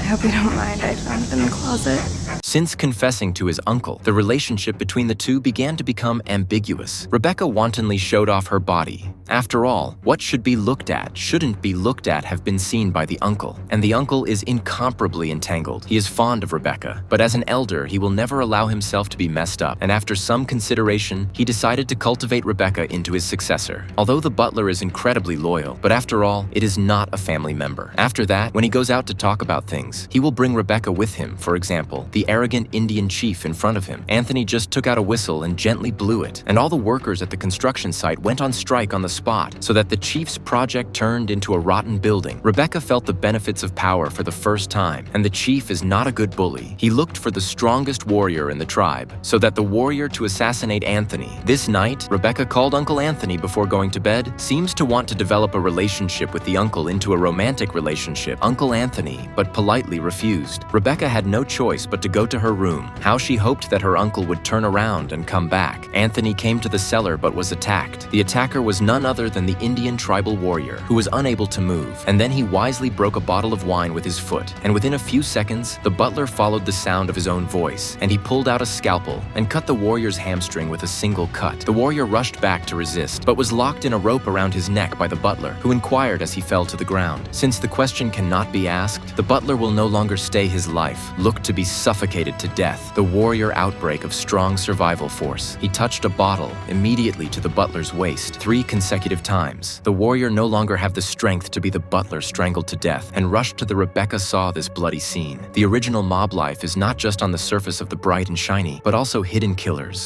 hope you don't mind. I found it in the closet. Since confessing to his uncle, the relationship between the two began to become ambiguous. Rebecca wantonly showed off her body. After all, what should be looked at shouldn't be looked at have been seen by the uncle, and the uncle is incomparably entangled. He is fond of Rebecca, but as an elder, he will never allow himself to be messed up, and after some consideration, he decided to cultivate Rebecca into his successor. Although the butler is incredibly loyal, but after all, it is not a family member. After that, when he goes out to talk about things, he will bring Rebecca with him. For example, the arrogant Indian chief in front of him. Anthony just took out a whistle and gently blew it, and all the workers at the construction site went on strike on the spot, so that the chief's project turned into a rotten building. Rebecca felt the benefits of power for the first time, and the chief is not a good bully. He looked for the strongest warrior in the tribe, so that the warrior to assassinate Anthony. This night, Rebecca called Uncle Anthony before going to bed, seems to want to develop a relationship with the uncle into a romantic relationship. Uncle Anthony, but politely refused. Rebecca had no choice but to go to her room. How she hoped that her uncle would turn around and come back. Anthony came to the cellar but was attacked. The attacker was none other than the Indian tribal warrior, who was unable to move, and then he wisely broke a bottle of wine with his foot, and within a few seconds, the butler followed the sound of his own voice, and he pulled out a scalpel and cut the warrior's hamstring with a single cut. The warrior rushed back to resist, but was locked in a rope around his neck by the butler, who inquired as he fell to the ground. Since the question cannot be asked, the butler will no longer stay his life, look to be suffocated to death. The warrior outbreak of strong survival force. He touched a bottle immediately to the butler's waist 3 consecutive times. The warrior no longer had the strength to be the butler strangled to death, and rushed to the Rebecca saw this bloody scene. The original mob life is not just on the surface of the bright and shiny, but also hidden killers.